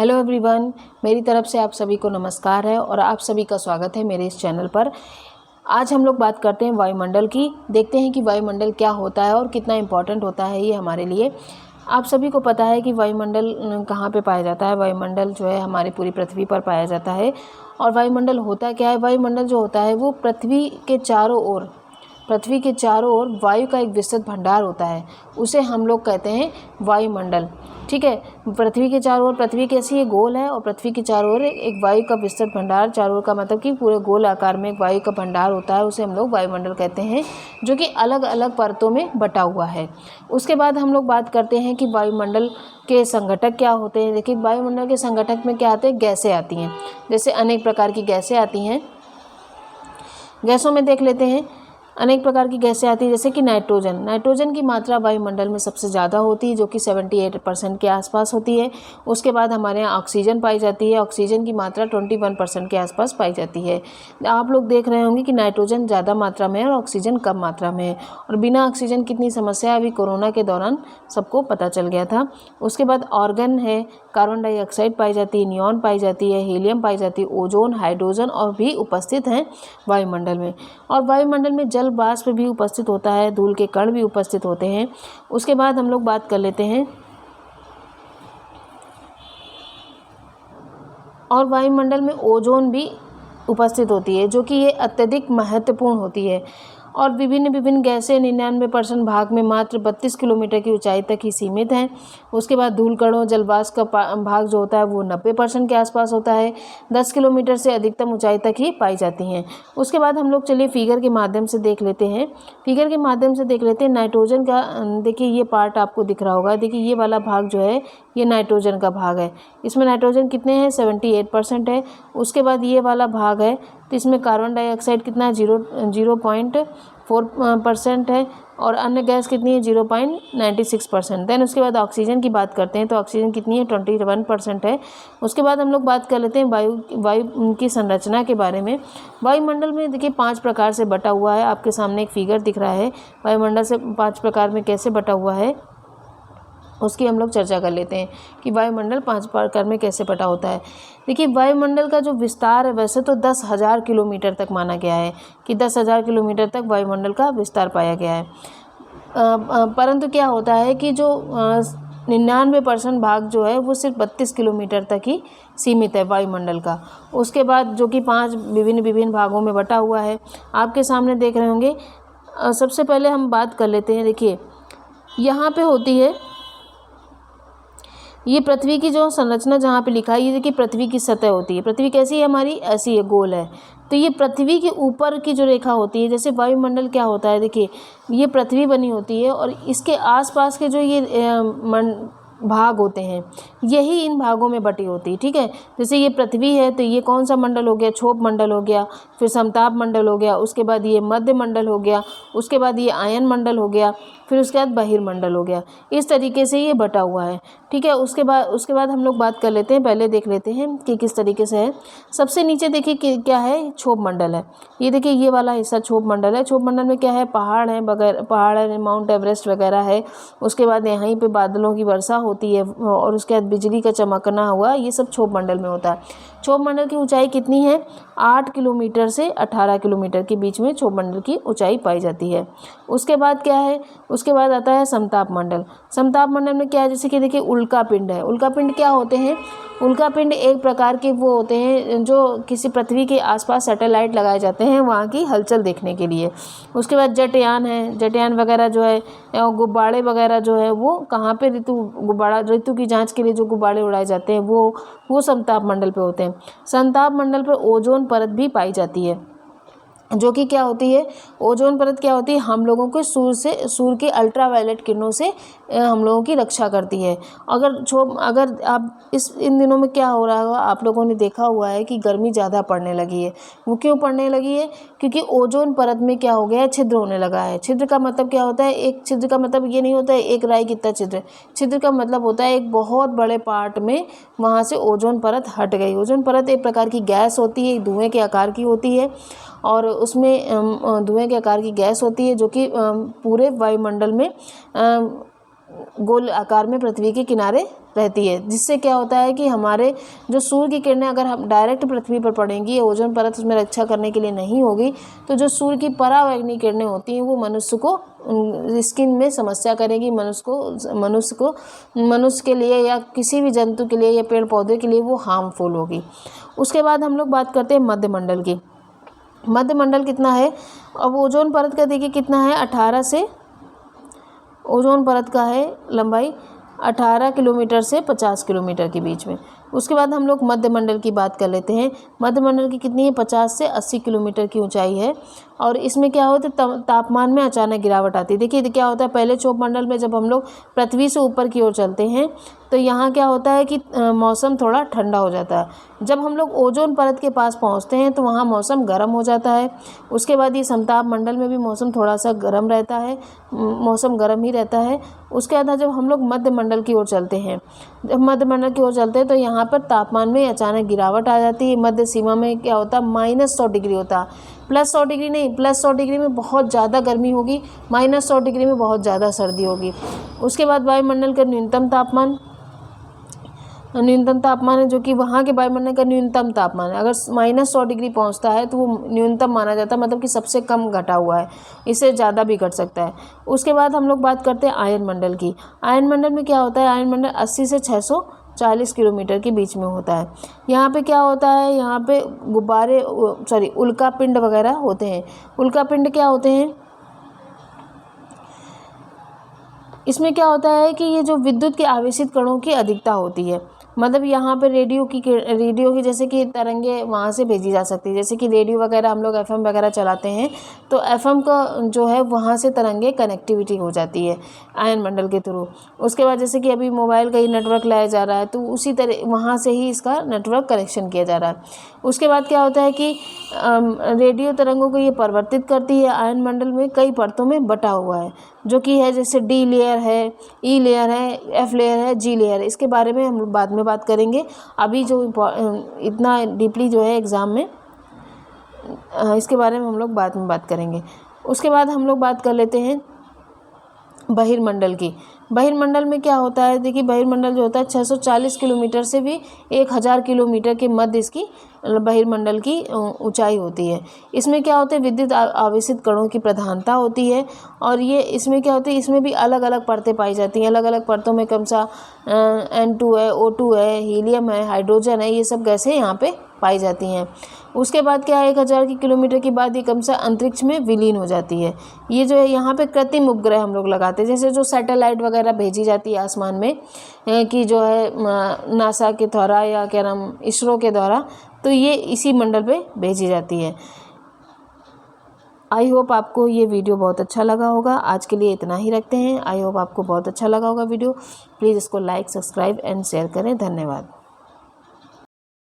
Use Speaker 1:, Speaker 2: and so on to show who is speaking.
Speaker 1: Hello everyone, मेरी तरफ से आप सभी को नमस्कार है और आप सभी का स्वागत है मेरे इस चैनल पर। आज हम लोग बात करते हैं वायुमंडल की। देखते हैं कि वायुमंडल क्या होता है और कितना इम्पोर्टेंट होता है ये हमारे लिए। आप सभी को पता है कि वायुमंडल कहाँ पे पाया जाता है। वायुमंडल जो है हमारी पूरी पृथ्वी पर पाया जाता है। और वायुमंडल होता क्या है? वायुमंडल जो होता है वो पृथ्वी के चारों ओर वायु का एक विस्तृत भंडार होता है। उसे हम लोग कहते हैं वायुमंडल। ठीक है, पृथ्वी के चारों ओर, पृथ्वी कैसी है? गोल है और पृथ्वी के चारों ओर एक वायु का विस्तृत भंडार, चारों ओर का मतलब कि पूरे गोल आकार में एक वायु का भंडार होता है, उसे हम लोग वायुमंडल कहते हैं, जो कि अलग अलग परतों में बटा हुआ है। उसके बाद हम लोग बात करते हैं कि वायुमंडल के संघटक क्या होते हैं। देखिए, वायुमंडल के संघटक में क्या आते हैं? गैसें आती हैं। जैसे अनेक प्रकार की गैसें आती हैं। गैसों में देख लेते हैं, अनेक प्रकार की गैसें आती हैं। जैसे कि नाइट्रोजन की मात्रा वायुमंडल में सबसे ज़्यादा होती है, जो कि 78% के आसपास होती है। उसके बाद हमारे यहाँ ऑक्सीजन पाई जाती है। ऑक्सीजन की मात्रा 21% के आसपास पाई जाती है। आप लोग देख रहे होंगे कि नाइट्रोजन ज़्यादा मात्रा में है और ऑक्सीजन कम मात्रा में है। और बिना ऑक्सीजन कितनी समस्या है, अभी कोरोना के दौरान सबको पता चल गया था। उसके बाद ऑर्गन है, कार्बन डाइऑक्साइड पाई जाती है, नियॉन पाई जाती है, हीलियम पाई जाती है, ओजोन, हाइड्रोजन और भी उपस्थित हैं वायुमंडल में। और वायुमंडल में जल वाष्प भी उपस्थित होता है, धूल के कण भी उपस्थित होते हैं। उसके बाद हम लोग बात कर लेते हैं, और वायुमंडल में ओजोन भी उपस्थित होती है, जो कि ये अत्यधिक महत्वपूर्ण होती है। और विभिन्न गैसें 99% भाग में मात्र 32 किलोमीटर की ऊंचाई तक ही सीमित हैं। उसके बाद धूल कणों, जलवाष्प का भाग जो होता है वो 90% के आसपास होता है। 10 किलोमीटर से अधिकतम ऊंचाई तक ही पाई जाती हैं। उसके बाद हम लोग चलिए फिगर के माध्यम से देख लेते हैं। नाइट्रोजन का, देखिए ये पार्ट आपको दिख रहा होगा। देखिए ये वाला भाग जो है ये नाइट्रोजन का भाग है। इसमें नाइट्रोजन कितने हैं? 78% है। उसके बाद ये वाला भाग है, तो इसमें कार्बन डाइऑक्साइड कितना है? 0.4% है। और अन्य गैस कितनी है? 0.96%। देन उसके बाद ऑक्सीजन की बात करते हैं, तो ऑक्सीजन कितनी है? 21% है। उसके बाद हम लोग बात कर लेते हैं वायु की संरचना के बारे में। वायुमंडल में देखिए 5 प्रकार से बटा हुआ है। आपके सामने एक फिगर दिख रहा है, वायुमंडल से 5 प्रकार में कैसे बटा हुआ है उसकी हम लोग चर्चा कर लेते हैं कि वायुमंडल 5 प्रकार में कैसे बटा होता है। देखिए, वायुमंडल का जो विस्तार है वैसे तो 10,000 किलोमीटर तक माना गया है कि 10,000 किलोमीटर तक वायुमंडल का विस्तार पाया गया है। परंतु क्या होता है कि जो 99% भाग जो है वो सिर्फ 32 किलोमीटर तक ही सीमित है वायुमंडल का। उसके बाद जो कि 5 विभिन्न भागों में बटा हुआ है, आपके सामने देख रहे होंगे। सबसे पहले हम बात कर लेते हैं। देखिए यहाँ पे होती है ये पृथ्वी की जो संरचना, जहाँ पे लिखा है ये देखिए पृथ्वी की सतह होती है। पृथ्वी कैसी है हमारी? ऐसी है, गोल है। तो ये पृथ्वी के ऊपर की जो रेखा होती है, जैसे वायुमंडल क्या होता है, देखिए ये पृथ्वी बनी होती है और इसके आसपास के जो ये भाग होते हैं यही इन भागों में बटी होती है। ठीक है, जैसे ये पृथ्वी है तो ये कौन सा मंडल हो गया? क्षोभ मंडल हो गया, फिर समताप मंडल हो गया, उसके बाद ये मध्य मंडल हो गया, उसके बाद ये आयन मंडल हो गया, फिर उसके बाद बहिर्मंडल हो गया। इस तरीके से ये बटा हुआ है। ठीक है, उसके बाद हम लोग बात कर लेते हैं, पहले देख लेते हैं कि किस तरीके से है। सबसे नीचे देखिए क्या है? क्षोभ मंडल है। ये देखिए ये वाला हिस्सा क्षोभ मंडल है। क्षोभ मंडल में क्या है? पहाड़ है, माउंट एवरेस्ट वगैरह है। उसके बाद यहीं पे बादलों की वर्षा होती है और उसके बाद बिजली का चमकना हुआ, ये सब क्षोभ मंडल में होता है। क्षोभ मंडल की ऊंचाई कितनी है? 8 किलोमीटर से 18 किलोमीटर के बीच में क्षोभ मंडल की ऊंचाई पाई जाती है। उसके बाद क्या है? उसके बाद आता है समताप मंडल। समताप मंडल में क्या है? जैसे कि देखिए उल्का पिंड है। उल्का पिंड क्या होते हैं? उल्का पिंड एक प्रकार के वो होते हैं जो किसी पृथ्वी के आसपास सैटेलाइट लगाए जाते हैं वहाँ की हलचल देखने के लिए। उसके बाद जटयान है। जटयान वगैरह जो है, गुब्बारे वगैरह जो है वो कहाँ पे? ऋतु की जांच के लिए जो गुब्बारे उड़ाए जाते हैं वो समताप मंडल पे होते हैं। समताप मंडल पर ओजोन परत भी पाई जाती है, जो कि क्या होती है? ओजोन परत क्या होती है? हम लोगों को सूर्य के अल्ट्रावायलेट किरणों से हम लोगों की रक्षा करती है। अगर आप इन दिनों में क्या हो रहा होगा, आप लोगों ने देखा हुआ है कि गर्मी ज़्यादा पड़ने लगी है। वो क्यों पड़ने लगी है? क्योंकि ओजोन परत में क्या हो गया है? छिद्र होने लगा है। छिद्र का मतलब क्या होता है? एक छिद्र का मतलब ये नहीं होता है एक राई कितना छिद्र। छिद्र का मतलब होता है एक बहुत बड़े पार्ट में वहाँ से ओजोन परत हट गई। ओजोन परत एक प्रकार की गैस होती है, धुएँ के आकार की होती है और उसमें धुएं के आकार की गैस होती है, जो कि पूरे वायुमंडल में गोल आकार में पृथ्वी के किनारे रहती है, जिससे क्या होता है कि हमारे जो सूर्य की किरणें अगर हम डायरेक्ट पृथ्वी पर पड़ेंगी, ओजोन परत उसमें रक्षा करने के लिए नहीं होगी, तो जो सूर्य की परावैंगनी किरणें होती हैं वो मनुष्य को स्किन में समस्या करेगी, मनुष्य के लिए या किसी भी जंतु के लिए या पेड़ पौधे के लिए वो हार्मफुल होगी। उसके बाद हम लोग बात करते हैं मध्यमंडल की। मध्यमंडल कितना है? अब ओजोन परत का देखिए कितना है, 18 से, ओजोन परत का है लंबाई 18 किलोमीटर से 50 किलोमीटर के बीच में। उसके बाद हम लोग मध्यमंडल की बात कर लेते हैं। मध्यमंडल की कितनी है? 50 से 80 किलोमीटर की ऊंचाई है। और इसमें क्या होता है? तापमान में अचानक गिरावट आती है। देखिए क्या होता है, पहले क्षोभमंडल में जब हम लोग पृथ्वी से ऊपर की ओर चलते हैं तो यहाँ क्या होता है कि मौसम थोड़ा ठंडा हो जाता है। जब हम लोग ओजोन परत के पास पहुँचते हैं तो वहाँ मौसम गर्म हो जाता है। उसके बाद ये समताप मंडल में भी मौसम थोड़ा सा गर्म रहता है, मौसम गर्म ही रहता है। उसके बाद जब हम लोग मध्यमंडल की ओर चलते हैं, जब मध्यमंडल की ओर चलते हैं तो यहाँ पर तापमान में अचानक गिरावट आ जाती है। मध्य सीमा में क्या होता है? -100 डिग्री होता है। +100 डिग्री नहीं, +100 डिग्री में बहुत ज़्यादा गर्मी होगी, -100 डिग्री में बहुत ज़्यादा सर्दी होगी। उसके बाद वायुमंडल का न्यूनतम तापमान है, जो कि वहाँ के वायुमंडल का न्यूनतम तापमान है। अगर -100 डिग्री पहुँचता है तो वो न्यूनतम माना जाता है, मतलब कि सबसे कम घटा हुआ है, इससे ज़्यादा भी घट सकता है। उसके बाद हम लोग बात करते हैं आयन मंडल की। आयन मंडल में क्या होता है? आयन मंडल 80 से 640 किलोमीटर के बीच में होता है। यहाँ पे क्या होता है? यहाँ पे उल्का पिंड वगैरह होते हैं। उल्का पिंड क्या होते हैं? इसमें क्या होता है कि ये जो विद्युत के आवेशित कणों की अधिकता होती है, मतलब यहाँ पे रेडियो की जैसे कि तरंगे वहाँ से भेजी जा सकती है। जैसे कि रेडियो वगैरह हम लोग FM वगैरह चलाते हैं तो FM का जो है वहाँ से तरंगे कनेक्टिविटी हो जाती है आयन मंडल के थ्रू। उसके बाद जैसे कि अभी मोबाइल का ही नेटवर्क लाया जा रहा है तो उसी तरह वहाँ से ही इसका नेटवर्क कनेक्शन किया जा रहा है। उसके बाद क्या होता है कि रेडियो तरंगों को ये परिवर्तित करती है। आयन मंडल में कई परतों में बटा हुआ है, जो कि है जैसे D लेयर है, E लेयर है, F लेयर है, G लेयर है। इसके बारे में हम बाद में बात करेंगे। अभी जो इतना डीपली जो है एग्ज़ाम में, इसके बारे में हम लोग बाद में बात करेंगे। उसके बाद हम लोग बात कर लेते हैं बहिर्मंडल की। बहिर्मंडल में क्या होता है? देखिए बहिर्मंडल जो होता है 640 किलोमीटर से भी 1000 किलोमीटर के मध्य इसकी बहिर्मंडल की ऊंचाई होती है। इसमें क्या होता है? विद्युत आवेशित कणों की प्रधानता होती है। और ये इसमें क्या होती है? इसमें भी अलग अलग परतें पाई जाती हैं। अलग अलग परतों में कम सा N2 है, O2 है, हीलियम है, हाइड्रोजन है, ये सब गैसें यहाँ पे पाई जाती हैं। उसके बाद क्या है? 1000 किलोमीटर के बाद ये कम सा अंतरिक्ष में विलीन हो जाती है। ये जो है यहाँ पे कृत्रिम उपग्रह हम लोग लगाते हैं, जैसे जो सैटेलाइट वगैरह भेजी जाती है आसमान में कि जो है नासा के द्वारा या क्या नाम इसरो के द्वारा, तो ये इसी मंडल पे भेजी जाती है। आई होप आपको ये वीडियो बहुत अच्छा लगा होगा। आज के लिए इतना ही रखते हैं। आई होप आपको बहुत अच्छा लगा होगा वीडियो। प्लीज़ इसको लाइक, सब्सक्राइब एंड शेयर करें। धन्यवाद।